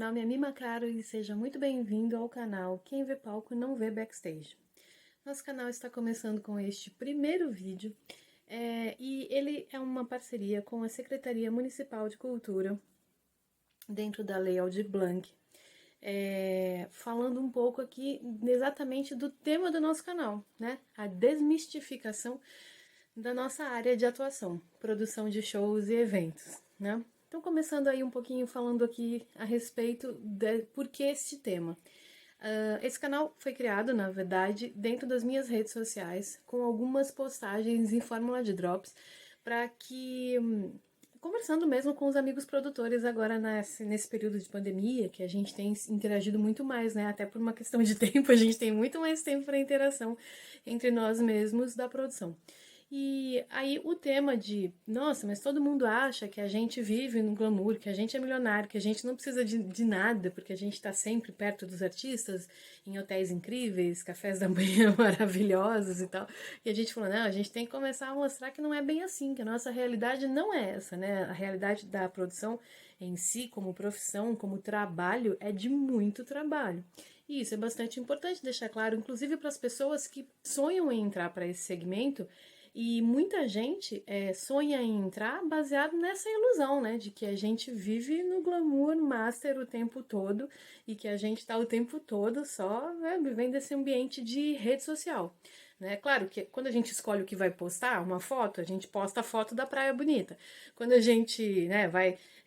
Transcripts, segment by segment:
nome é Mima Caro e seja muito bem-vindo ao canal Quem Vê Palco Não Vê Backstage. Nosso canal está começando com este primeiro vídeo e ele é uma parceria com a Secretaria Municipal de Cultura dentro da Lei Aldir Blanc, falando um pouco aqui exatamente do tema do nosso canal, né? A desmistificação da nossa área de atuação, produção de shows e eventos, né? Então, começando aí um pouquinho falando aqui a respeito de por que este tema. Esse canal foi criado, na verdade, dentro das minhas redes sociais, com algumas postagens em fórmula de drops, para que, conversando mesmo com os amigos produtores agora nesse período de pandemia, que a gente tem interagido muito mais, né? Até por uma questão de tempo, a gente tem muito mais tempo para interação entre nós mesmos da produção. E aí o tema de, nossa, mas todo mundo acha que a gente vive no glamour, que a gente é milionário, que a gente não precisa de nada, porque a gente está sempre perto dos artistas, em hotéis incríveis, cafés da manhã maravilhosos e tal. E a gente falou, não, a gente tem que começar a mostrar que não é bem assim, que a nossa realidade não é essa, né? A realidade da produção em si, como profissão, como trabalho, é de muito trabalho. E isso é bastante importante deixar claro, inclusive para as pessoas que sonham em entrar para esse segmento. E muita gente sonha em entrar baseado nessa ilusão, né? De que a gente vive no glamour master o tempo todo e que a gente está o tempo todo só, né, vivendo esse ambiente de rede social. Né? Claro que quando a gente escolhe o que vai postar, uma foto, a gente posta a foto da praia bonita. Quando a gente, né,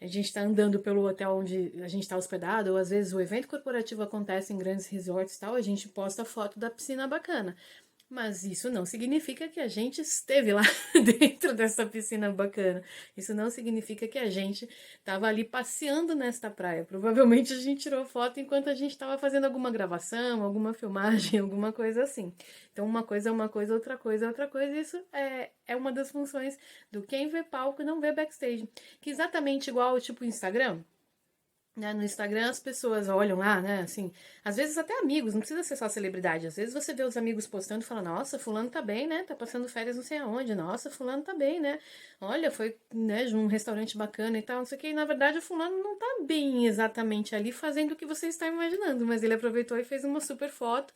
a gente está andando pelo hotel onde a gente está hospedado, ou às vezes o evento corporativo acontece em grandes resorts e tal, a gente posta a foto da piscina bacana. Mas isso não significa que a gente esteve lá dentro dessa piscina bacana. Isso não significa que a gente estava ali passeando nesta praia. Provavelmente a gente tirou foto enquanto a gente estava fazendo alguma gravação, alguma filmagem, alguma coisa assim. Então uma coisa é uma coisa, outra coisa é outra coisa. Isso é uma das funções do quem vê palco e não vê backstage. Que exatamente igual tipo Instagram. Né, no Instagram as pessoas olham lá, né, assim, às vezes até amigos, não precisa ser só celebridade, às vezes você vê os amigos postando e fala, nossa, fulano tá bem, né, tá passando férias não sei aonde, nossa, fulano tá bem, né, olha, foi, né, de um restaurante bacana e tal, não sei o que, e na verdade o fulano não tá bem exatamente ali fazendo o que você está imaginando, mas ele aproveitou e fez uma super foto,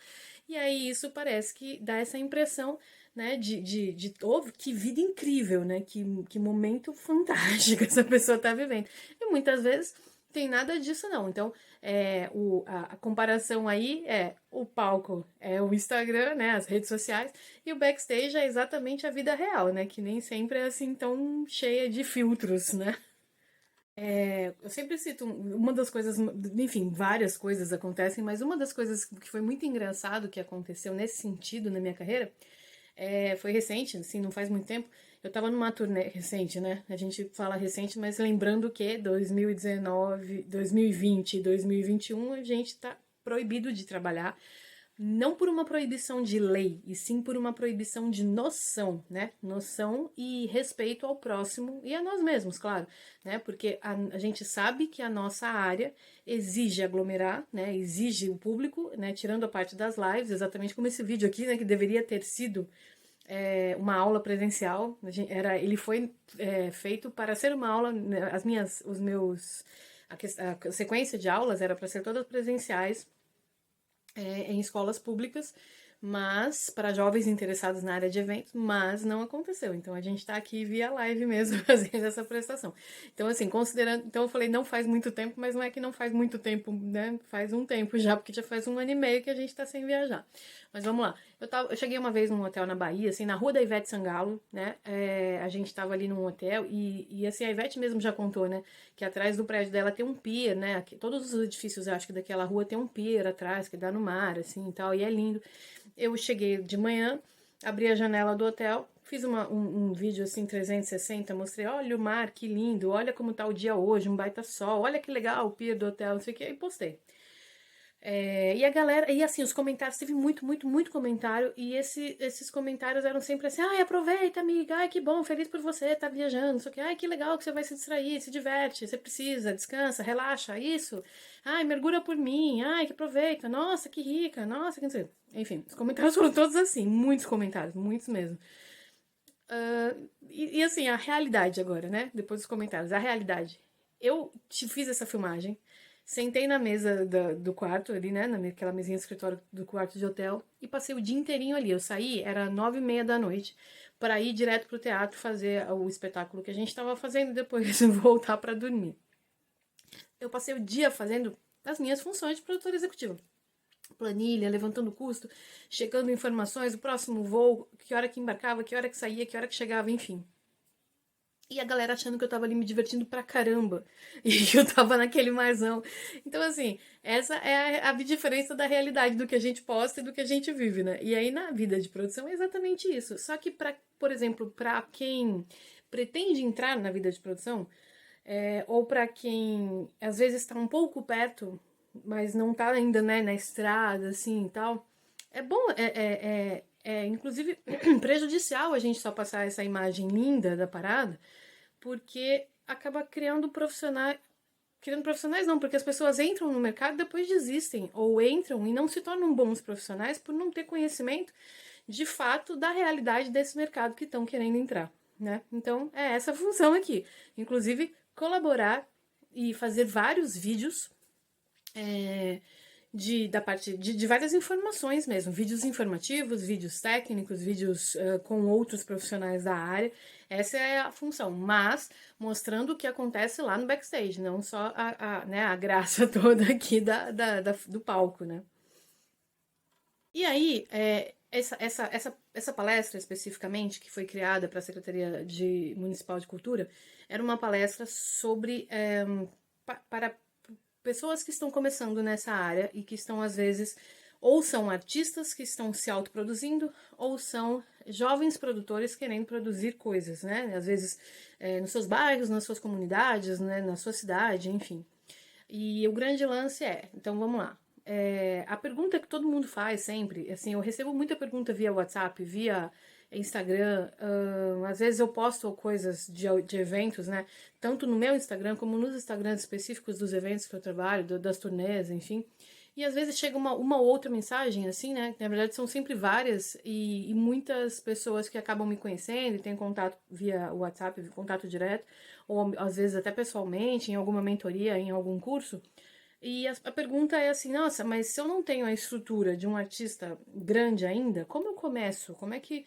e aí isso parece que dá essa impressão, né, oh, que vida incrível, né, que momento fantástico essa pessoa tá vivendo, e muitas vezes tem nada disso não. Então, a comparação aí é o palco é o Instagram, né, as redes sociais, e o backstage é exatamente a vida real, né, que nem sempre é assim tão cheia de filtros, né. Eu sempre cito uma das coisas, enfim, várias coisas acontecem, mas uma das coisas que foi muito engraçado que aconteceu nesse sentido na minha carreira foi recente, assim, não faz muito tempo. Eu tava numa turnê recente, né? A gente fala recente, mas lembrando que 2019, 2020 e 2021 a gente tá proibido de trabalhar, não por uma proibição de lei, e sim por uma proibição de noção, né? Noção e respeito ao próximo e a nós mesmos, claro, né? Porque a gente sabe que a nossa área exige aglomerar, né? Exige o público, né? Tirando a parte das lives, exatamente como esse vídeo aqui, né? Que deveria ter sido uma aula presencial. Ele foi feito para ser uma aula, né, a sequência de aulas era para ser todas presenciais em escolas públicas, mas para jovens interessados na área de eventos, mas não aconteceu. Então a gente está aqui via live mesmo fazendo essa prestação. Então assim, considerando, então eu falei não faz muito tempo, mas não é que não faz muito tempo, né? Faz um tempo já, porque já faz 1 ano e meio que a gente está sem viajar. Mas vamos lá. Eu cheguei uma vez num hotel na Bahia, assim, na rua da Ivete Sangalo, né? A gente estava ali num hotel e assim, a Ivete mesmo já contou, né? Que atrás do prédio dela tem um pier, né? Todos os edifícios, acho que daquela rua tem um pier atrás, que dá no mar, assim, e tal, e é lindo. Eu cheguei de manhã, abri a janela do hotel, fiz um vídeo assim 360, mostrei, olha o mar, que lindo, olha como tá o dia hoje, um baita sol, olha que legal o pier do hotel, não sei o que, e postei. E a galera, e assim, os comentários, teve muito, muito, muito comentário, e esses comentários eram sempre assim, ai, aproveita, amiga, ai, que bom, feliz por você, tá viajando, não sei o que, ai, que legal que você vai se distrair, se diverte, você precisa, descansa, relaxa, isso, ai, mergulha por mim, ai, que aproveita, nossa, que rica, nossa, que não sei. Enfim, os comentários foram todos assim, muitos comentários, muitos mesmo. E assim, a realidade agora, né, depois dos comentários, a realidade. Eu te fiz essa filmagem, sentei na mesa do quarto ali, né, naquela mesinha de escritório do quarto de hotel, e passei o dia inteirinho ali. Eu saí, era 9h30 da noite, para ir direto pro teatro fazer o espetáculo que a gente estava fazendo e depois voltar para dormir. Eu passei o dia fazendo as minhas funções de produtora executiva. Planilha, levantando custo, checando informações, o próximo voo, que hora que embarcava, que hora que saía, que hora que chegava, enfim. E a galera achando que eu tava ali me divertindo pra caramba. E que eu tava naquele marzão. Então, assim, essa é a diferença da realidade do que a gente posta e do que a gente vive, né? E aí, na vida de produção, é exatamente isso. Só que, por exemplo, pra quem pretende entrar na vida de produção, ou para quem às vezes está um pouco perto, mas não tá ainda, né, na estrada, assim e tal, é bom, inclusive prejudicial a gente só passar essa imagem linda da parada, porque acaba criando profissionais não, porque as pessoas entram no mercado e depois desistem, ou entram e não se tornam bons profissionais por não ter conhecimento de fato da realidade desse mercado que estão querendo entrar, né? Então é essa a função aqui, inclusive colaborar e fazer vários vídeos da parte de várias informações mesmo, vídeos informativos, vídeos técnicos, vídeos com outros profissionais da área. Essa é a função, mas mostrando o que acontece lá no backstage, não só né, a graça toda aqui do palco, né? E aí, essa palestra especificamente, que foi criada para a Secretaria Municipal de Cultura, era uma palestra sobre para pessoas que estão começando nessa área e que estão, às vezes, ou são artistas que estão se autoproduzindo, ou são jovens produtores querendo produzir coisas, né? Às vezes nos seus bairros, nas suas comunidades, né? Na sua cidade, enfim. E o grande lance então vamos lá. A pergunta que todo mundo faz sempre, assim, eu recebo muita pergunta via WhatsApp, via Instagram, às vezes eu posto coisas de eventos, né, tanto no meu Instagram como nos Instagrams específicos dos eventos que eu trabalho, das turnês, enfim, e às vezes chega uma outra mensagem, assim, né, na verdade são sempre várias, e muitas pessoas que acabam me conhecendo e têm contato via WhatsApp, contato direto, ou às vezes até pessoalmente, em alguma mentoria, em algum curso. E a pergunta é assim, nossa, mas se eu não tenho a estrutura de um artista grande ainda, como eu começo? Como é que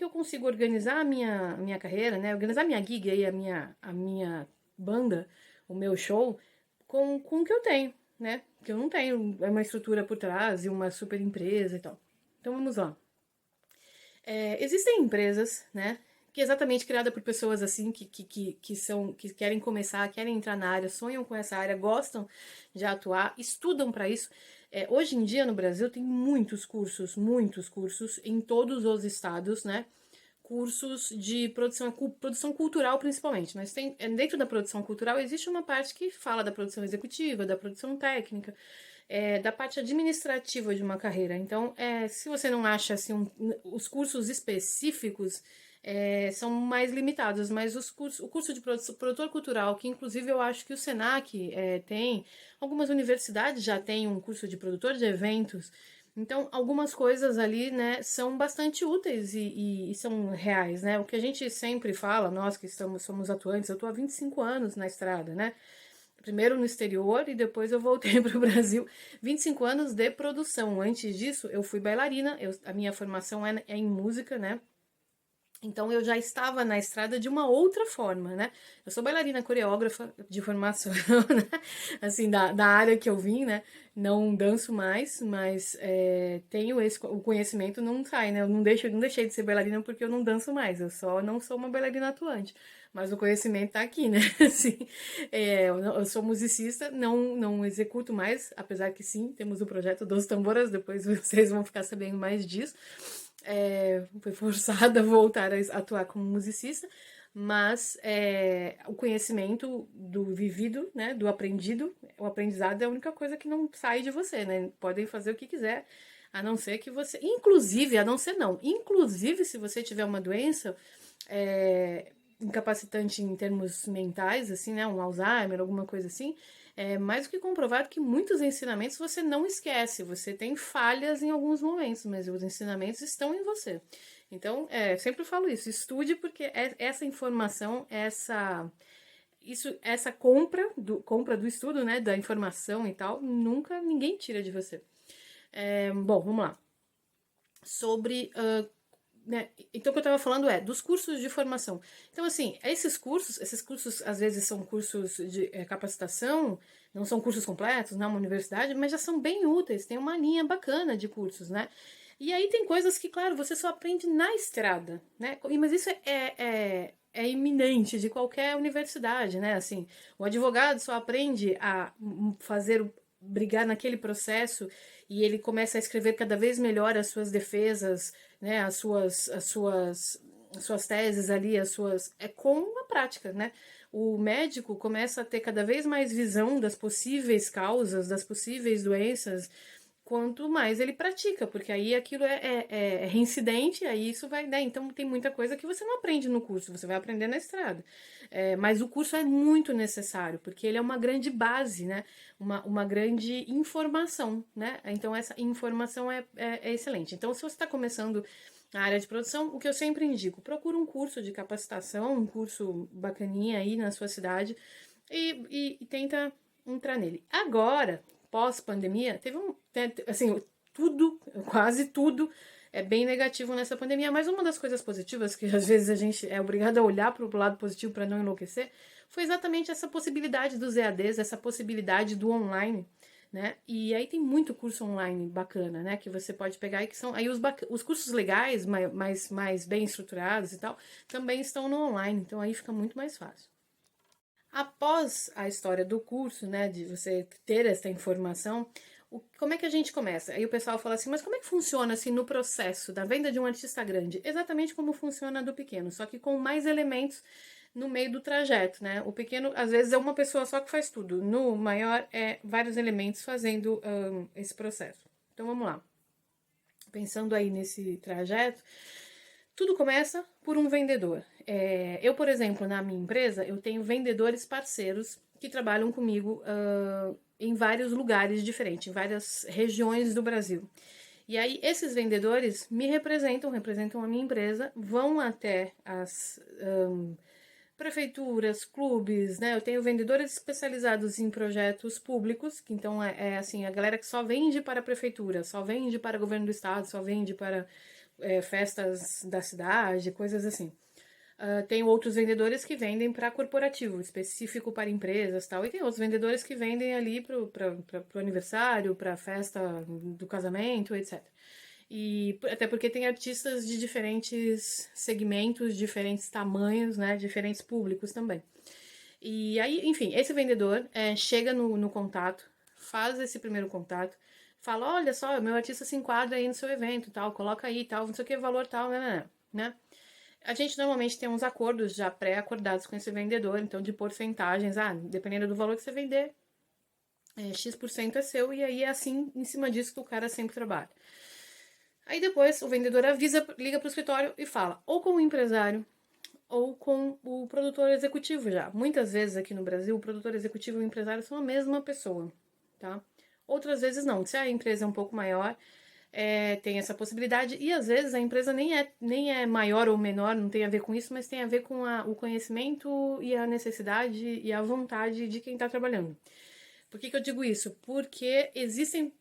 eu consigo organizar a minha carreira, né? Organizar a minha gig aí, a minha banda, o meu show, com o que eu tenho, né? Que eu não tenho uma estrutura por trás e uma super empresa e tal. Então vamos lá. Existem empresas, né, que é exatamente criada por pessoas assim que querem começar, querem entrar na área, sonham com essa área, gostam de atuar, estudam para isso. Hoje em dia no Brasil tem muitos cursos em todos os estados, né? Cursos de produção cultural principalmente, mas dentro da produção cultural existe uma parte que fala da produção executiva, da produção técnica, da parte administrativa de uma carreira. Então, se você não acha assim, os cursos específicos são mais limitados, mas o curso de produtor cultural, que inclusive eu acho que o Senac tem, algumas universidades já têm um curso de produtor de eventos. Então, algumas coisas ali, né, são bastante úteis e são reais, né? O que a gente sempre fala, nós que somos atuantes, eu tô há 25 anos na estrada, né? Primeiro no exterior e depois eu voltei para o Brasil. 25 anos de produção. Antes disso, eu fui bailarina, a minha formação é em música, né? Então eu já estava na estrada de uma outra forma, né? Eu sou bailarina coreógrafa de formação, né? Assim, da área que eu vim, né? Não danço mais, mas tenho o conhecimento, não sai, né? Eu não deixei de ser bailarina porque eu não danço mais, eu só não sou uma bailarina atuante. Mas o conhecimento tá aqui, né? Assim, eu sou musicista, não executo mais, apesar que sim, temos o projeto Dos Tamboras, depois vocês vão ficar sabendo mais disso. Foi forçada a voltar a atuar como musicista, mas o conhecimento do vivido, né, do aprendido, o aprendizado é a única coisa que não sai de você, né? Podem fazer o que quiser, a não ser que você, inclusive, a não ser não, inclusive se você tiver uma doença incapacitante em termos mentais, assim, né, um Alzheimer, alguma coisa assim, é mais do que comprovado que muitos ensinamentos você não esquece, você tem falhas em alguns momentos, mas os ensinamentos estão em você. Então, sempre falo isso, estude porque essa informação, essa compra do estudo, né, da informação e tal, nunca ninguém tira de você. Bom, vamos lá. Sobre né? Então, o que eu estava falando dos cursos de formação. Então, assim, esses cursos às vezes são cursos de capacitação, não são cursos completos, não é uma universidade, mas já são bem úteis, tem uma linha bacana de cursos, né? E aí tem coisas que, claro, você só aprende na estrada, né? Mas isso é iminente de qualquer universidade, né? Assim, o advogado só aprende a brigar naquele processo e ele começa a escrever cada vez melhor as suas defesas, né, as suas teses ali, com a prática, né? O médico começa a ter cada vez mais visão das possíveis causas, das possíveis doenças, quanto mais ele pratica, porque aí aquilo é reincidente, aí isso vai dar. Então tem muita coisa que você não aprende no curso, você vai aprender na estrada. Mas o curso é muito necessário, porque ele é uma grande base, né? Uma grande informação, né? Então essa informação é excelente. Então, se você está começando na área de produção, o que eu sempre indico, procura um curso de capacitação, um curso bacaninha aí na sua cidade e tenta entrar nele. Agora, pós-pandemia, assim, quase tudo é bem negativo nessa pandemia, mas uma das coisas positivas, que às vezes a gente é obrigado a olhar para o lado positivo para não enlouquecer, foi exatamente essa possibilidade dos EADs, essa possibilidade do online, né? E aí tem muito curso online bacana, né? Que você pode pegar e que são aí os cursos legais, mais bem estruturados e tal, também estão no online, então aí fica muito mais fácil. Após a história do curso, né, de você ter essa informação, como é que a gente começa? Aí o pessoal fala assim, mas como é que funciona assim no processo da venda de um artista grande? Exatamente como funciona do pequeno, só que com mais elementos no meio do trajeto, né? O pequeno, às vezes, é uma pessoa só que faz tudo. No maior, é vários elementos fazendo esse processo. Então, vamos lá. Pensando aí nesse trajeto, tudo começa por um vendedor. Eu, por exemplo, na minha empresa, eu tenho vendedores parceiros que trabalham comigo em vários lugares diferentes, em várias regiões do Brasil. E aí, esses vendedores me representam a minha empresa, vão até as prefeituras, clubes, né? Eu tenho vendedores especializados em projetos públicos, que então assim, a galera que só vende para a prefeitura, só vende para o governo do estado, só vende para festas da cidade, coisas assim. Tem outros vendedores que vendem para corporativo, específico para empresas tal, e tem outros vendedores que vendem ali para o aniversário, para a festa do casamento, etc. E até porque tem artistas de diferentes segmentos, diferentes tamanhos, né, diferentes públicos também. E aí, enfim, esse vendedor chega no contato, faz esse primeiro contato, fala, olha só, meu artista se enquadra aí no seu evento, tal, coloca aí, tal, não sei o que, valor tal, né? A gente normalmente tem uns acordos já pré-acordados com esse vendedor, então de porcentagens, dependendo do valor que você vender, X% é seu, e aí é assim, em cima disso que o cara sempre trabalha. Aí depois o vendedor liga para o escritório e fala, ou com o empresário, ou com o produtor executivo já. Muitas vezes aqui no Brasil, o produtor executivo e o empresário são a mesma pessoa, tá? Outras vezes não. Se a empresa é um pouco maior, tem essa possibilidade. E às vezes a empresa nem é maior ou menor, não tem a ver com isso, mas tem a ver com o conhecimento e a necessidade e a vontade de quem está trabalhando. Por que eu digo isso? Porque existem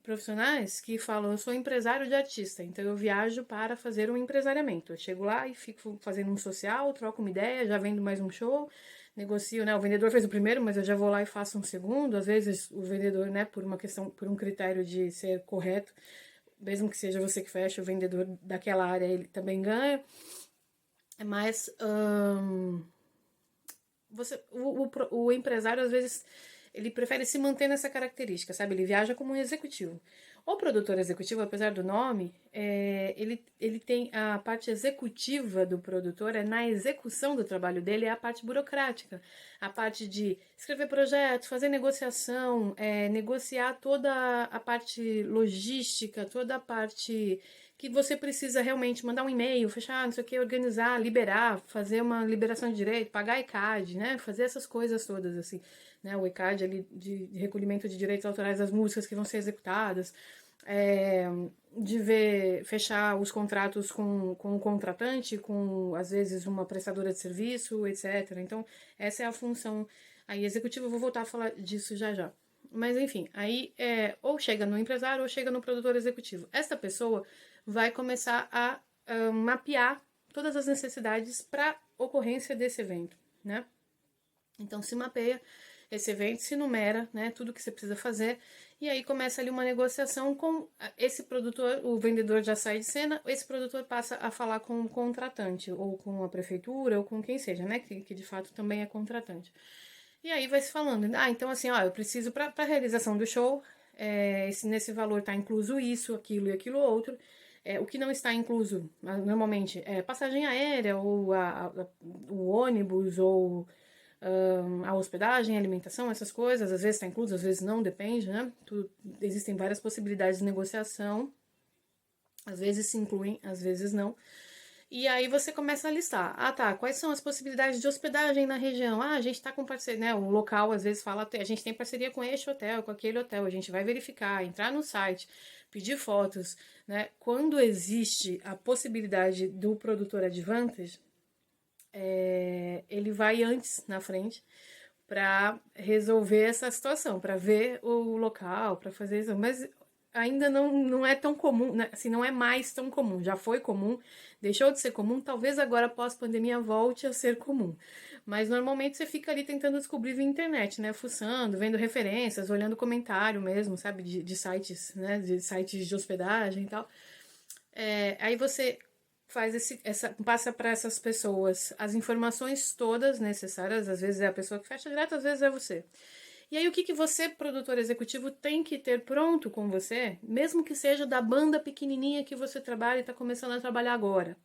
profissionais que falam, eu sou empresário de artista, então eu viajo para fazer um empresariamento. Eu chego lá e fico fazendo um social, troco uma ideia, já vendo mais um show, negocio, né? O vendedor fez o primeiro, mas eu já vou lá e faço um segundo. Às vezes o vendedor, né, por um critério de ser correto, mesmo que seja você que fecha, o vendedor daquela área, ele também ganha. Mas o empresário, às vezes, ele prefere se manter nessa característica, sabe? Ele viaja como um executivo. O produtor executivo, apesar do nome, ele tem a parte executiva do produtor, na execução do trabalho dele, é a parte burocrática. A parte de escrever projetos, fazer negociação, negociar toda a parte logística, toda a parte que você precisa realmente mandar um e-mail, fechar, não sei o que, organizar, liberar, fazer uma liberação de direito, pagar ECAD, né? Fazer essas coisas todas, assim, né? O ECAD ali de recolhimento de direitos autorais das músicas que vão ser executadas. de ver, fechar os contratos com o contratante, com, às vezes, uma prestadora de serviço, etc. Então, essa é a função aí executiva, eu vou voltar a falar disso já já. Mas, enfim, aí ou chega no empresário ou chega no produtor executivo. Essa pessoa vai começar a mapear todas as necessidades para ocorrência desse evento, né? Então, se mapeia esse evento, se numera, né, tudo que você precisa fazer, e aí começa ali uma negociação com esse produtor, o vendedor já sai de cena, esse produtor passa a falar com o contratante, ou com a prefeitura, ou com quem seja, né, que de fato também é contratante. E aí vai se falando, então assim, ó, eu preciso para a realização do show, nesse valor está incluso isso, aquilo e aquilo outro. O que não está incluso, normalmente, é passagem aérea, ou o ônibus, ou a hospedagem, a alimentação, essas coisas. Às vezes está incluso, às vezes não, depende, né? Existem várias possibilidades de negociação. Às vezes se incluem, às vezes não. E aí você começa a listar. Ah, tá, quais são as possibilidades de hospedagem na região? Ah, a gente tá com parceria, né? O local às vezes fala, a gente tem parceria com este hotel, com aquele hotel. A gente vai verificar, entrar no site, pedir fotos, né? Quando existe a possibilidade do produtor Advantage, ele vai antes na frente para resolver essa situação, para ver o local, para fazer isso. Mas ainda não é tão comum, né? Assim, não é mais tão comum. Já foi comum, deixou de ser comum, talvez agora pós-pandemia volte a ser comum. Mas normalmente você fica ali tentando descobrir via internet, né? Fuçando, vendo referências, olhando comentário mesmo, sabe? De sites, né? De sites de hospedagem e tal. Aí você passa para essas pessoas as informações todas necessárias, às vezes é a pessoa que fecha direto, às vezes é você. E aí o que você, produtor executivo, tem que ter pronto com você, mesmo que seja da banda pequenininha que você trabalha e está começando a trabalhar agora.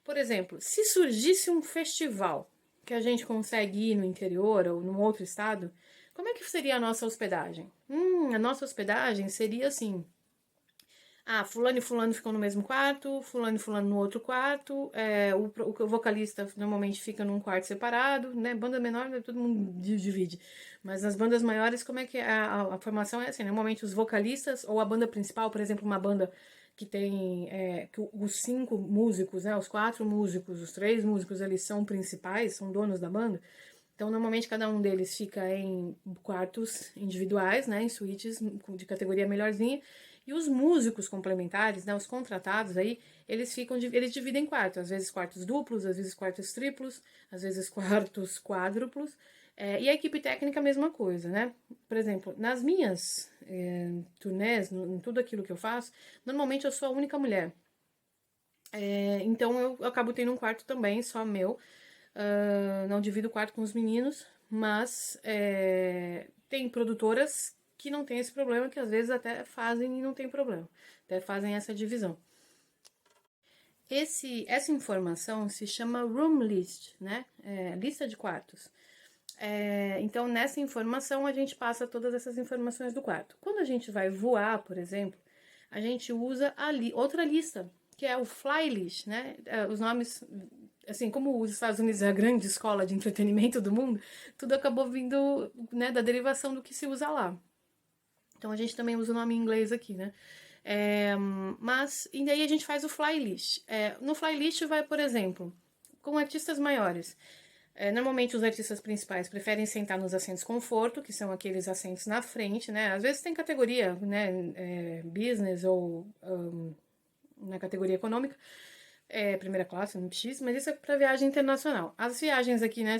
Por exemplo, se surgisse um festival que a gente consegue ir no interior ou num outro estado, como é que seria a nossa hospedagem? A nossa hospedagem seria assim: fulano e fulano ficam no mesmo quarto, fulano e fulano no outro quarto, o vocalista normalmente fica num quarto separado, né? Banda menor, todo mundo divide. Mas nas bandas maiores, como é que a formação é assim? Normalmente os vocalistas, ou a banda principal, por exemplo, uma banda que tem que os 5 músicos, né? Os 4 músicos, os 3 músicos, eles são principais, são donos da banda. Então, normalmente, cada um deles fica em quartos individuais, né, em suítes de categoria melhorzinha, e os músicos complementares, né, os contratados aí, eles dividem quartos, às vezes quartos duplos, às vezes quartos triplos, às vezes quartos quádruplos, e a equipe técnica a mesma coisa, né? Por exemplo, nas minhas turnês, em tudo aquilo que eu faço, normalmente eu sou a única mulher. Então eu acabo tendo um quarto também, só meu. Não divido o quarto com os meninos, mas tem produtoras que não tem esse problema, que às vezes até fazem e não tem problema, até fazem essa divisão. Essa informação se chama room list, né? Lista de quartos. Então, nessa informação, a gente passa todas essas informações do quarto. Quando a gente vai voar, por exemplo, a gente usa outra lista, que é o fly list, né? Os nomes, assim, como os Estados Unidos é a grande escola de entretenimento do mundo, tudo acabou vindo, né, da derivação do que se usa lá. Então, a gente também usa o nome em inglês aqui, né? E daí a gente faz o fly list. No fly list vai, por exemplo, com artistas maiores. Normalmente os artistas principais preferem sentar nos assentos conforto, que são aqueles assentos na frente, né? Às vezes tem categoria, né? Business ou na categoria econômica, primeira classe, no X, mas isso é para viagem internacional. As viagens aqui, né?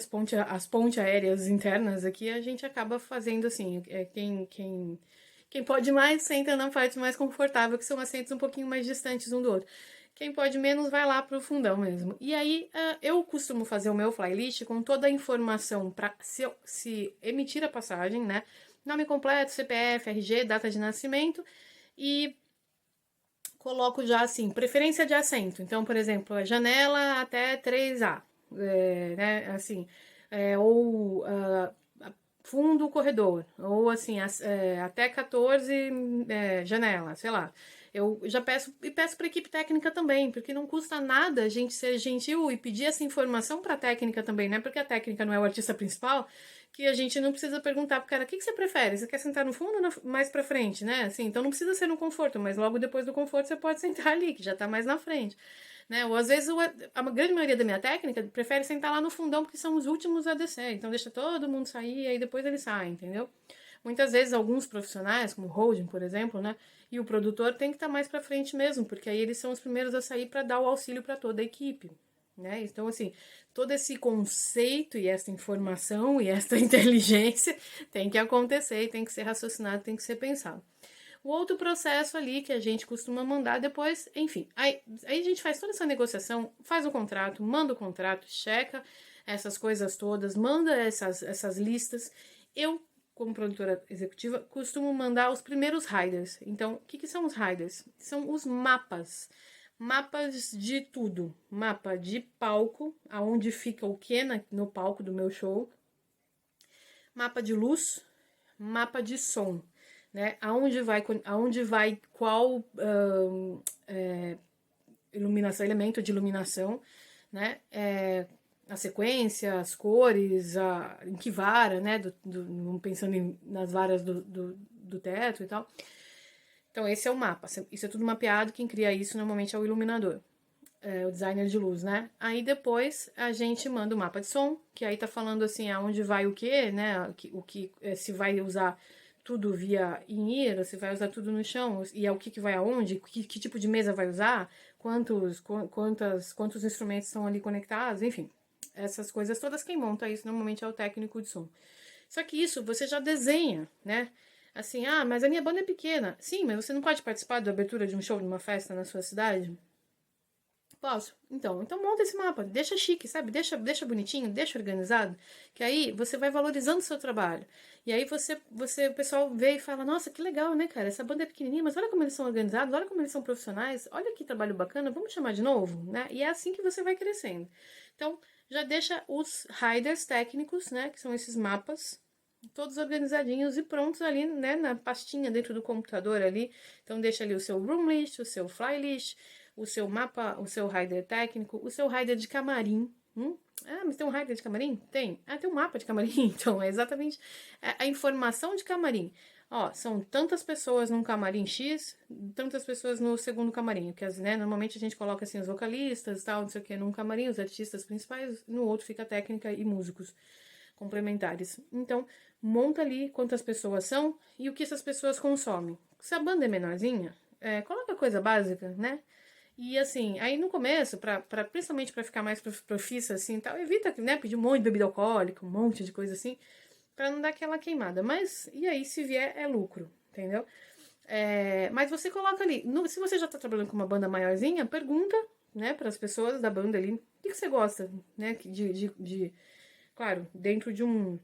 As pontes aéreas internas aqui, a gente acaba fazendo assim, quem pode mais senta na parte mais confortável, que são assentos um pouquinho mais distantes um do outro. Quem pode menos vai lá pro fundão mesmo. E aí eu costumo fazer o meu flylist com toda a informação para se emitir a passagem, né? Nome completo, CPF, RG, data de nascimento e coloco já assim, preferência de assento. Então, por exemplo, a janela até 3A, né? Assim, ou fundo corredor, ou assim, até 14 janela, sei lá. Eu já peço para a equipe técnica também, porque não custa nada a gente ser gentil e pedir essa informação para a técnica também, né? Porque a técnica não é o artista principal, que a gente não precisa perguntar pro cara, o que você prefere? Você quer sentar no fundo ou mais pra frente, né? Assim, então não precisa ser no conforto, mas logo depois do conforto você pode sentar ali, que já tá mais na frente. Né? Ou às vezes a grande maioria da minha técnica prefere sentar lá no fundão porque são os últimos a descer. Então deixa todo mundo sair e aí depois ele sai, entendeu? Muitas vezes alguns profissionais, como o holding, por exemplo, né? E o produtor tem que estar mais para frente mesmo, porque aí eles são os primeiros a sair para dar o auxílio para toda a equipe. Né? Então, assim, todo esse conceito e essa informação e essa inteligência tem que acontecer, tem que ser raciocinado, tem que ser pensado. O outro processo ali que a gente costuma mandar depois, enfim, aí a gente faz toda essa negociação, faz o contrato, manda o contrato, checa essas coisas todas, manda essas listas. Eu, como produtora executiva, costumo mandar os primeiros riders. Então, o que são os riders? São os mapas. Mapas de tudo. Mapa de palco, aonde fica o que no palco do meu show. Mapa de luz, mapa de som, né? Aonde vai qual iluminação, elemento de iluminação, né? A sequência, as cores, em que vara, né? Pensando nas varas do teto e tal. Então, esse é o mapa. Isso é tudo mapeado. Quem cria isso normalmente é o iluminador, o designer de luz, né? Aí depois a gente manda o mapa de som, que aí tá falando assim, aonde vai o quê, né? Se vai usar tudo via in-ear, se vai usar tudo no chão, e é o que vai aonde, que tipo de mesa vai usar, quantos instrumentos estão ali conectados, enfim. Essas coisas todas, quem monta isso normalmente é o técnico de som. Só que isso você já desenha, né? Assim, mas a minha banda é pequena. Sim, mas você não pode participar da abertura de um show, de uma festa na sua cidade? Posso. Então monta esse mapa, deixa chique, sabe? Deixa bonitinho, deixa organizado, que aí você vai valorizando o seu trabalho. E aí o pessoal vê e fala, nossa, que legal, né, cara? Essa banda é pequenininha, mas olha como eles são organizados, olha como eles são profissionais, olha que trabalho bacana, vamos chamar de novo, né? E é assim que você vai crescendo. Então, já deixa os riders técnicos, né, que são esses mapas, todos organizadinhos e prontos ali, né, na pastinha dentro do computador ali. Então deixa ali o seu room list, o seu fly list, o seu mapa, o seu rider técnico, o seu rider de camarim. Mas tem um rider de camarim? Tem. Tem um mapa de camarim. Então, é exatamente a informação de camarim. Ó, são tantas pessoas num camarim X, tantas pessoas no segundo camarim. Que, né, normalmente a gente coloca assim os vocalistas, tal, não sei o que, num camarim, os artistas principais, no outro fica a técnica e músicos complementares. Então, monta ali quantas pessoas são e o que essas pessoas consomem. Se a banda é menorzinha, coloca coisa básica, né? E assim, aí no começo, principalmente para ficar mais profissa assim tal, evita, né, pedir um monte de bebida alcoólica, um monte de coisa assim, para não dar aquela queimada. Mas, e aí, se vier, é lucro, entendeu? Mas você coloca ali, se você já tá trabalhando com uma banda maiorzinha, pergunta, né, para as pessoas da banda ali, o que você gosta, né, claro, dentro de um...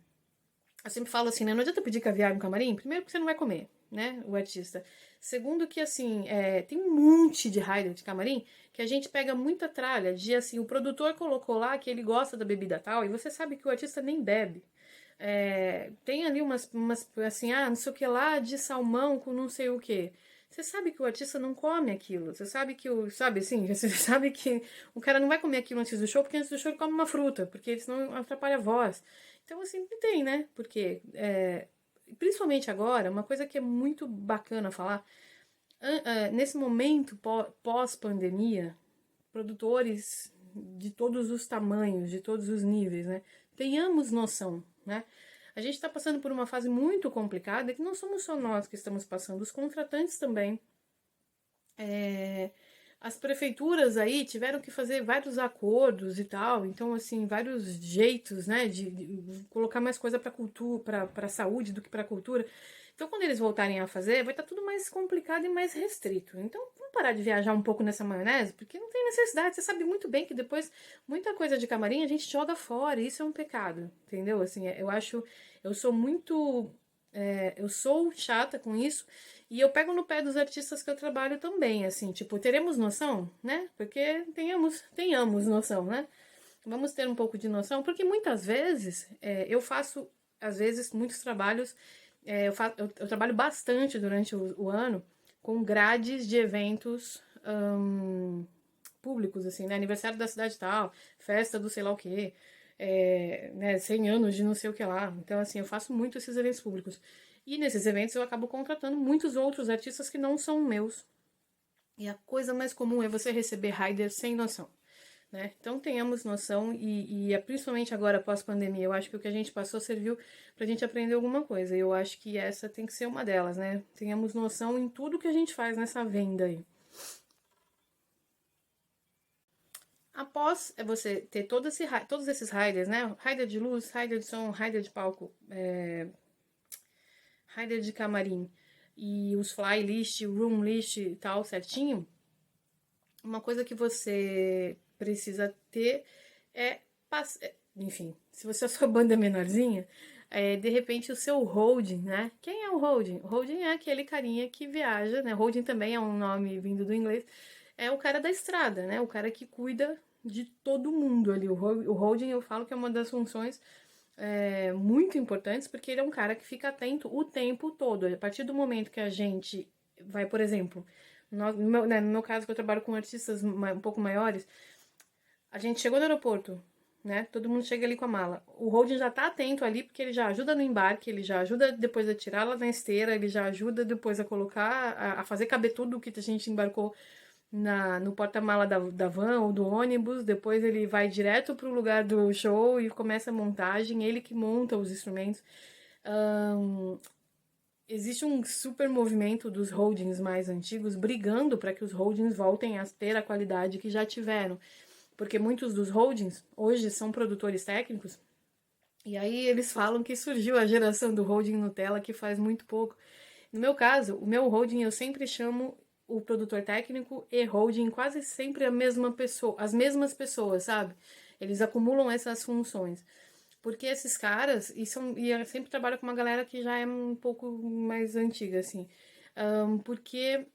Eu sempre falo assim, né? Não adianta pedir caviar no camarim, primeiro porque você não vai comer, né? O artista. Segundo que, assim, tem um monte de rider de camarim que a gente pega muita tralha de, assim, o produtor colocou lá que ele gosta da bebida tal e você sabe que o artista nem bebe. Tem ali umas assim, não sei o que lá, de salmão com não sei o que. Você sabe que o artista não come aquilo. Você sabe que sabe assim, você sabe que o cara não vai comer aquilo antes do show, porque antes do show ele come uma fruta, porque senão atrapalha a voz. Então, assim, tem, né? Porque, principalmente agora, uma coisa que é muito bacana falar, nesse momento pós-pandemia, produtores de todos os tamanhos, de todos os níveis, né? Tenhamos noção, né? A gente está passando por uma fase muito complicada que não somos só nós que estamos passando, os contratantes também. As prefeituras aí tiveram que fazer vários acordos e tal, então assim, vários jeitos, né, de colocar mais coisa para cultura, para saúde do que para cultura. Então, quando eles voltarem a fazer, vai estar tudo mais complicado e mais restrito. Então, vamos parar de viajar um pouco nessa maionese, porque não tem necessidade. Você sabe muito bem que depois muita coisa de camarim a gente joga fora, e isso é um pecado, entendeu? Assim, eu sou muito eu sou chata com isso e eu pego no pé dos artistas que eu trabalho também, assim, tipo, teremos noção, né? Porque tenhamos noção, né? Vamos ter um pouco de noção, porque muitas vezes eu faço, às vezes, muitos trabalhos, eu trabalho bastante durante o ano com grades de eventos públicos, assim, né? Aniversário da cidade tal, festa do sei lá o quê. né, 100 anos de não sei o que lá. Então, assim, eu faço muito esses eventos públicos. E nesses eventos eu acabo contratando muitos outros artistas que não são meus. E a coisa mais comum é você receber rider sem noção. Né? Então tenhamos noção e é principalmente agora pós-pandemia, eu acho que o que a gente passou serviu pra gente aprender alguma coisa. E eu acho que essa tem que ser uma delas, né? Tenhamos noção em tudo que a gente faz nessa venda aí. Após você ter todos esses riders, né? Rider de luz, rider de som, rider de palco, rider de camarim e os fly list, room list e tal certinho, uma coisa que você precisa ter é, enfim, se você é a sua banda é menorzinha, de repente o seu holding, né? Quem é o holding? O holding é aquele carinha que viaja, né? Holding também é um nome vindo do inglês. É o cara da estrada, né? O cara que cuida de todo mundo ali. O holding eu falo que é uma das funções muito importantes, porque ele é um cara que fica atento o tempo todo. A partir do momento que a gente vai, por exemplo, no meu caso, que eu trabalho com artistas um pouco maiores, a gente chegou no aeroporto, né? Todo mundo chega ali com a mala. O holding já tá atento ali, porque ele já ajuda no embarque, ele já ajuda depois a tirá-la na esteira, ele já ajuda depois a colocar, a fazer caber tudo o que a gente embarcou no porta-mala da van ou do ônibus. Depois ele vai direto pro lugar do show e começa a montagem, ele que monta os instrumentos. Ahn, Existe um super movimento dos holdings mais antigos brigando para que os holdings voltem a ter a qualidade que já tiveram. Porque muitos dos holdings hoje são produtores técnicos, e aí eles falam que surgiu a geração do holding Nutella que faz muito pouco. No meu caso, o meu holding eu sempre chamo o produtor técnico e holding quase sempre a mesma pessoa, as mesmas pessoas, sabe? Eles acumulam essas funções. Porque esses caras, e eu sempre trabalho com uma galera que já é um pouco mais antiga, assim. Porque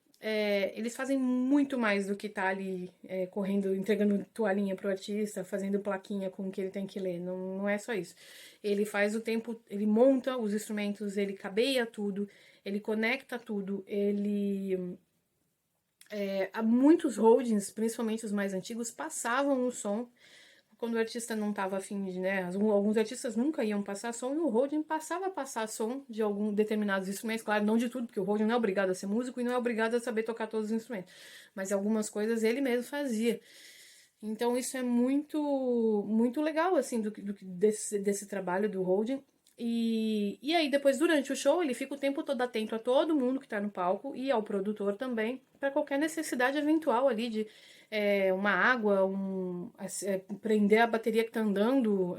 eles fazem muito mais do que tá ali correndo, entregando toalhinha pro artista, fazendo plaquinha com o que ele tem que ler. Não, não é só isso. Ele faz o tempo, ele monta os instrumentos, ele cabeia tudo, ele conecta tudo, ele. Há muitos holdings, principalmente os mais antigos, passavam o som quando o artista não estava afim de, né? Alguns artistas nunca iam passar som e o holding passava a passar som de alguns determinados instrumentos, claro, não de tudo, porque o holding não é obrigado a ser músico e não é obrigado a saber tocar todos os instrumentos, mas algumas coisas ele mesmo fazia. Então isso é muito legal, assim, desse trabalho do holding. E aí depois, durante o show, ele fica o tempo todo atento a todo mundo que tá no palco e ao produtor também, para qualquer necessidade eventual ali de uma água, prender a bateria que tá andando,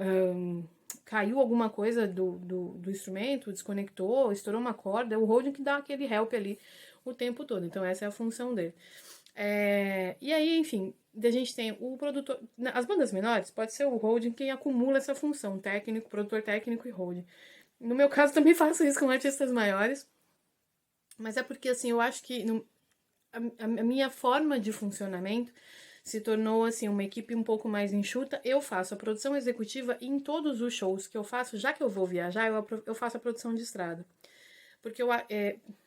caiu alguma coisa do instrumento, desconectou, estourou uma corda, é o holding que dá aquele help ali o tempo todo. Então essa é a função dele. E aí, enfim, a gente tem o produtor. As bandas menores, pode ser o holding quem acumula essa função, técnico, produtor técnico e holding. No meu caso, também faço isso com artistas maiores, mas é porque, assim, eu acho que a minha forma de funcionamento se tornou, assim, uma equipe um pouco mais enxuta. Eu faço a produção executiva em todos os shows que eu faço, já que eu vou viajar, eu faço a produção de estrada. Porque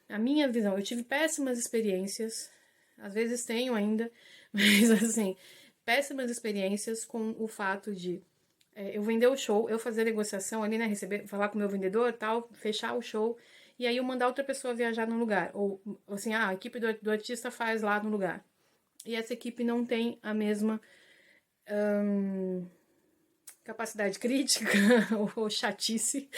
a minha visão, eu tive péssimas experiências, às vezes tenho ainda, mas assim, péssimas experiências com o fato de eu vender o show, eu fazer a negociação ali, né, receber, falar com o meu vendedor tal, fechar o show, e aí eu mandar outra pessoa viajar no lugar. Ou assim, a equipe do artista faz lá no lugar. E essa equipe não tem a mesma capacidade crítica ou chatice,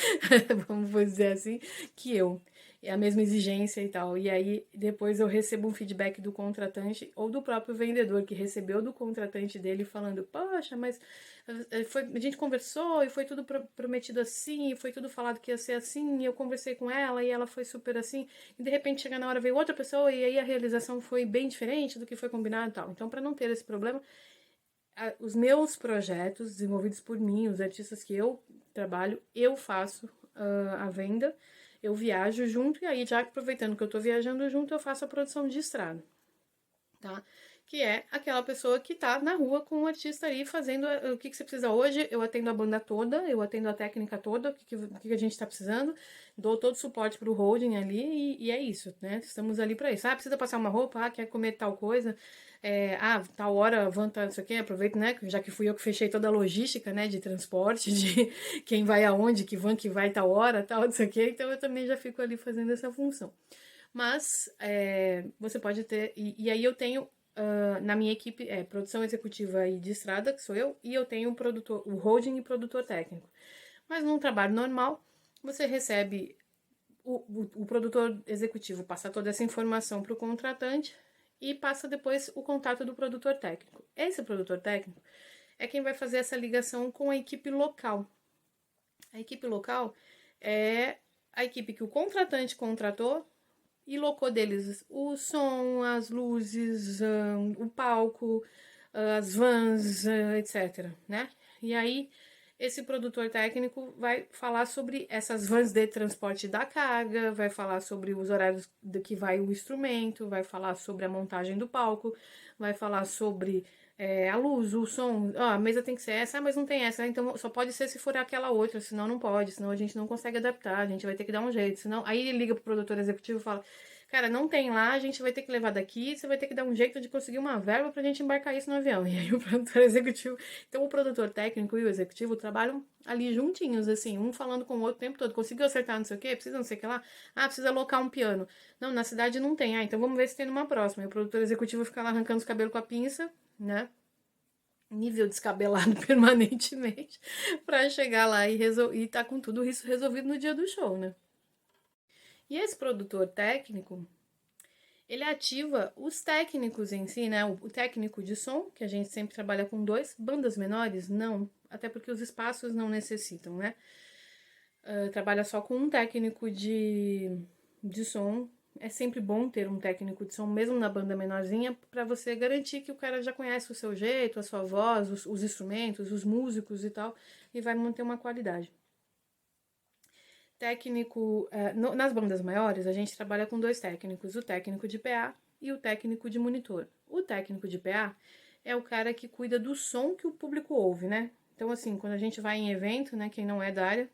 vamos dizer assim, que eu. É a mesma exigência e tal. E aí depois eu recebo um feedback do contratante ou do próprio vendedor que recebeu do contratante dele falando: "Poxa, mas a gente conversou e foi tudo prometido assim, e foi tudo falado que ia ser assim, e eu conversei com ela e ela foi super assim, e de repente chega na hora veio outra pessoa e aí a realização foi bem diferente do que foi combinado e tal". Então, para não ter esse problema, os meus projetos desenvolvidos por mim, os artistas que eu trabalho, eu faço a venda, eu viajo junto e aí já aproveitando que eu tô viajando junto, eu faço a produção de estrada. tá? Que é aquela pessoa que tá na rua com o artista ali fazendo o que você precisa hoje. Eu atendo a banda toda, eu atendo a técnica toda, o que a gente tá precisando, dou todo o suporte pro holding ali e é isso, né? Estamos ali para isso. Ah, precisa passar uma roupa, quer comer tal coisa, tal hora, van, tá, não sei o quê, aproveito, né? Já que fui eu que fechei toda a logística, né? De transporte, de quem vai aonde, que van que vai tal hora, tal, não sei o quê. Então eu também já fico ali fazendo essa função. Mas você pode ter. E aí eu tenho na minha equipe produção executiva e de estrada, que sou eu, e eu tenho o holding e produtor técnico. Mas num trabalho normal, você recebe. O produtor executivo passa toda essa informação para o contratante e passa depois o contato do produtor técnico. Esse produtor técnico é quem vai fazer essa ligação com a equipe local. A equipe local é a equipe que o contratante contratou e locou deles o som, as luzes, o palco, as vans, etc, né? E aí esse produtor técnico vai falar sobre essas vans de transporte da carga, vai falar sobre os horários de que vai o instrumento, vai falar sobre a montagem do palco, vai falar sobre a luz, o som, a mesa tem que ser essa, mas não tem essa, então só pode ser se for aquela outra, senão não pode, senão a gente não consegue adaptar, a gente vai ter que dar um jeito, senão aí ele liga pro produtor executivo e fala: cara, não tem lá, a gente vai ter que levar daqui, você vai ter que dar um jeito de conseguir uma verba pra gente embarcar isso no avião. E aí o produtor executivo, então o produtor técnico e o executivo trabalham ali juntinhos, assim, um falando com o outro o tempo todo. Conseguiu acertar não sei o quê? Precisa não sei o que lá? Ah, precisa alocar um piano. Não, na cidade não tem. Ah, então vamos ver se tem numa próxima. E o produtor executivo fica lá arrancando os cabelos com a pinça, né? Nível descabelado permanentemente, pra chegar lá e tá com tudo isso resolvido no dia do show, né? E esse produtor técnico, ele ativa os técnicos em si, né? O técnico de som, que a gente sempre trabalha com dois, bandas menores, não, até porque os espaços não necessitam, né? Trabalha só com um técnico de som. É sempre bom ter um técnico de som, mesmo na banda menorzinha, para você garantir que o cara já conhece o seu jeito, a sua voz, os instrumentos, os músicos e tal, e vai manter uma qualidade. Técnico, nas bandas maiores, a gente trabalha com dois técnicos, o técnico de PA e o técnico de monitor. O técnico de PA é o cara que cuida do som que o público ouve, né? Então, assim, quando a gente vai em evento, né, quem não é da área,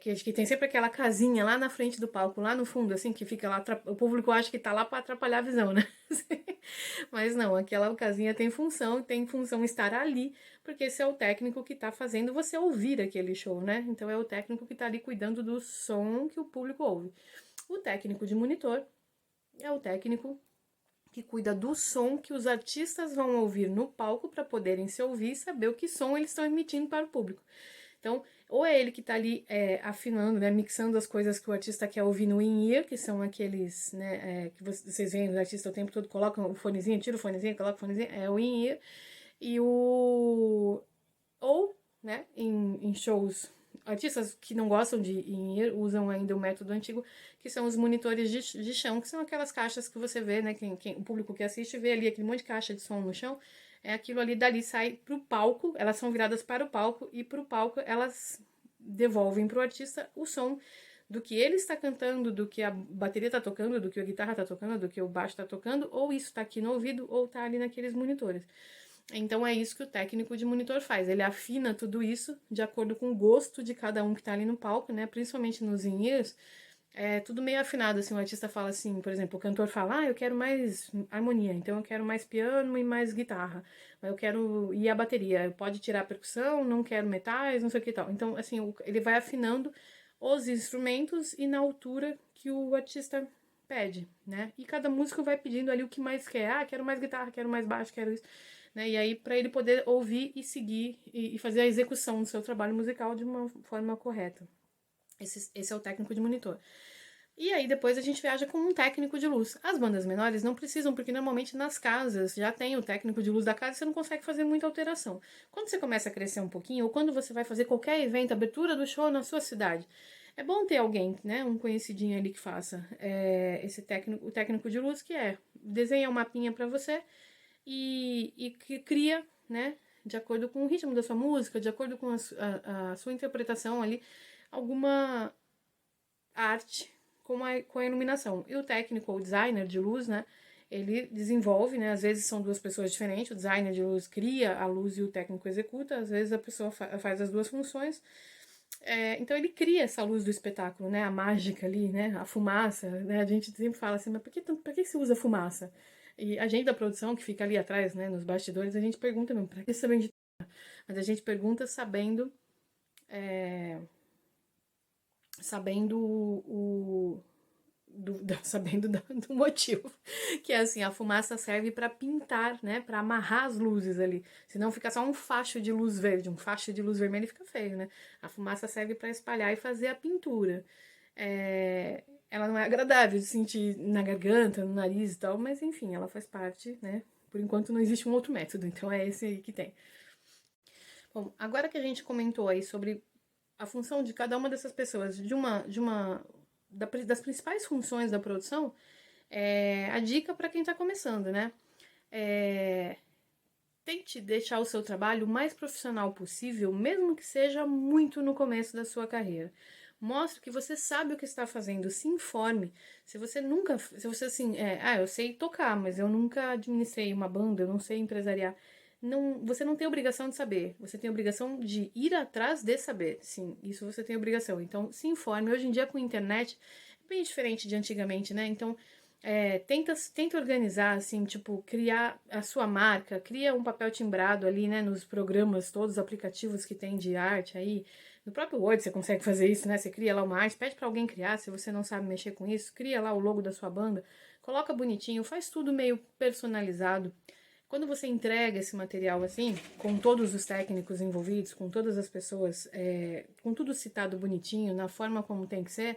que tem sempre aquela casinha lá na frente do palco, lá no fundo, assim, que fica lá, o público acha que tá lá para atrapalhar a visão, né? Mas não, aquela casinha tem função estar ali, porque esse é o técnico que tá fazendo você ouvir aquele show, né? Então é o técnico que tá ali cuidando do som que o público ouve. O técnico de monitor é o técnico que cuida do som que os artistas vão ouvir no palco para poderem se ouvir e saber o que som eles estão emitindo para o público. Então, ou é ele que está ali afinando, né, mixando as coisas que o artista quer ouvir no in-ear, que são aqueles, né, que vocês veem os artistas o tempo todo, colocam o fonezinho, tira o fonezinho, coloca o fonezinho, é o in-ear. E o... Ou, né, em shows, artistas que não gostam de in-ear usam ainda o método antigo, que são os monitores de chão, que são aquelas caixas que você vê, né, o público que assiste vê ali aquele monte de caixa de som no chão, aquilo ali dali sai pro palco, elas são viradas para o palco e pro palco elas devolvem pro artista o som do que ele está cantando, do que a bateria está tocando, do que a guitarra está tocando, do que o baixo está tocando, ou isso está aqui no ouvido ou está ali naqueles monitores. Então é isso que o técnico de monitor faz, ele afina tudo isso de acordo com o gosto de cada um que está ali no palco, né? Principalmente nos in-ears, é tudo meio afinado, assim, o artista fala assim, por exemplo, o cantor fala, eu quero mais harmonia, então eu quero mais piano e mais guitarra, eu quero, e a bateria, pode tirar a percussão, não quero metais, não sei o que e tal. Então, assim, ele vai afinando os instrumentos e na altura que o artista pede, né? E cada músico vai pedindo ali o que mais quer, quero mais guitarra, quero mais baixo, quero isso, né? E aí, para ele poder ouvir e seguir e fazer a execução do seu trabalho musical de uma forma correta. Esse é o técnico de monitor. E aí depois a gente viaja com um técnico de luz. As bandas menores não precisam, porque normalmente nas casas já tem o técnico de luz da casa e você não consegue fazer muita alteração. Quando você começa a crescer um pouquinho, ou quando você vai fazer qualquer evento, abertura do show na sua cidade, é bom ter alguém, né, um conhecidinho ali que faça o técnico de luz, que desenha um mapinha para você e que cria, né, de acordo com o ritmo da sua música, de acordo com a sua interpretação ali, alguma arte com a iluminação. E o técnico ou designer de luz, né, ele desenvolve, né? Às vezes são duas pessoas diferentes, o designer de luz cria a luz e o técnico executa, às vezes a pessoa faz as duas funções. Então ele cria essa luz do espetáculo, né? A mágica ali, né? A fumaça, né? A gente sempre fala assim, mas por que se usa fumaça? E a gente da produção, que fica ali atrás, né? Nos bastidores, a gente pergunta mesmo, pra que saber de... Mas a gente pergunta sabendo sabendo do motivo, que é assim, a fumaça serve para pintar, né, para amarrar as luzes ali, senão fica só um facho de luz verde, um facho de luz vermelha fica feio, né, a fumaça serve para espalhar e fazer a pintura. Ela não é agradável de sentir na garganta, no nariz e tal, mas enfim, ela faz parte, né, por enquanto não existe um outro método, então é esse aí que tem. Bom, agora que a gente comentou aí sobre a função de cada uma dessas pessoas, das principais funções da produção, a dica para quem está começando, né? Tente deixar o seu trabalho o mais profissional possível, mesmo que seja muito no começo da sua carreira. Mostre que você sabe o que está fazendo, se informe. Se você assim, eu sei tocar, mas eu nunca administrei uma banda, eu não sei empresariar. Não, você não tem obrigação de saber, você tem obrigação de ir atrás de saber. Sim, isso você tem obrigação. Então, se informe. Hoje em dia, com a internet, é bem diferente de antigamente, né? Então, tenta organizar, assim, tipo, criar a sua marca, cria um papel timbrado ali, né, nos programas, todos os aplicativos que tem de arte aí. No próprio Word você consegue fazer isso, né? Você cria lá uma arte, pede para alguém criar, se você não sabe mexer com isso, cria lá o logo da sua banda, coloca bonitinho, faz tudo meio personalizado. Quando você entrega esse material assim, com todos os técnicos envolvidos, com todas as pessoas, com tudo citado bonitinho, na forma como tem que ser,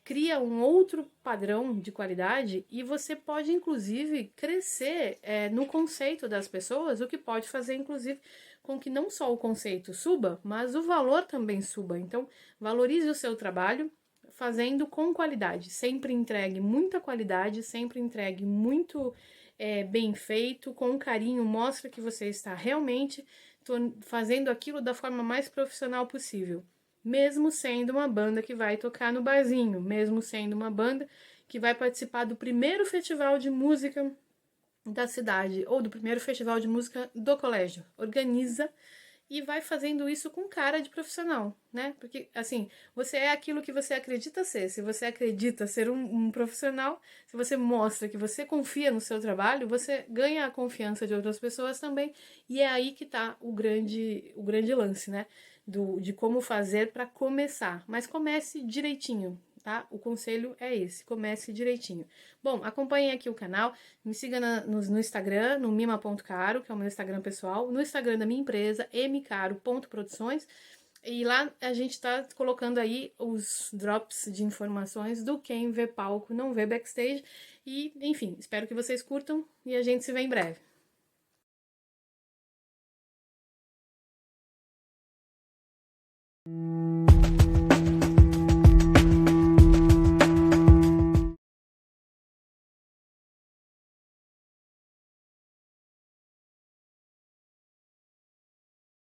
cria um outro padrão de qualidade e você pode, inclusive, crescer no conceito das pessoas, o que pode fazer, inclusive, com que não só o conceito suba, mas o valor também suba. Então, valorize o seu trabalho fazendo com qualidade. Sempre entregue muita qualidade, sempre entregue muito bem feito, com carinho, mostra que você está realmente fazendo aquilo da forma mais profissional possível. Mesmo sendo uma banda que vai tocar no barzinho, mesmo sendo uma banda que vai participar do primeiro festival de música da cidade ou do primeiro festival de música do colégio. Organiza e vai fazendo isso com cara de profissional, né? Porque, assim, você é aquilo que você acredita ser. Se você acredita ser um profissional, se você mostra que você confia no seu trabalho, você ganha a confiança de outras pessoas também. E é aí que tá o grande lance, né? De como fazer para começar. Mas comece direitinho, tá? O conselho é esse, comece direitinho. Bom, acompanhem aqui o canal, me siga no Instagram, no mima.caro, que é o meu Instagram pessoal, no Instagram da minha empresa, mcaro.produções, e lá a gente tá colocando aí os drops de informações do quem vê palco, não vê backstage, e enfim, espero que vocês curtam e a gente se vê em breve.